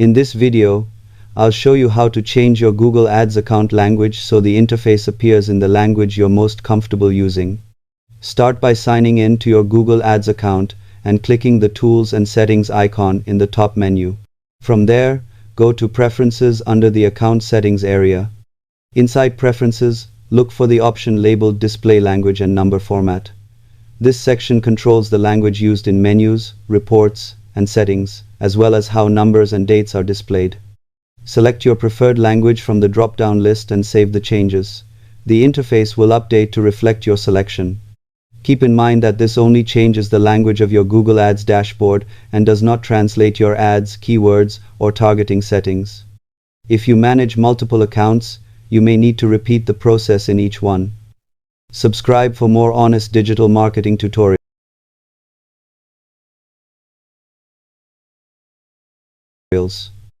In this video, I'll show you how to change your Google Ads account language so the interface appears in the language you're most comfortable using. Start by signing in to your Google Ads account and clicking the Tools and Settings icon in the top menu. From there, go to Preferences under the Account Settings area. Inside Preferences, look for the option labeled Display Language and Number Format. This section controls the language used in menus, reports, and settings, as well as how numbers and dates are displayed. Select your preferred language from the drop-down list and save the changes. The interface will update to reflect your selection. Keep in mind that this only changes the language of your Google Ads dashboard and does not translate your ads, keywords, or targeting settings. If you manage multiple accounts, you may need to repeat the process in each one. Subscribe for more honest digital marketing tutorials.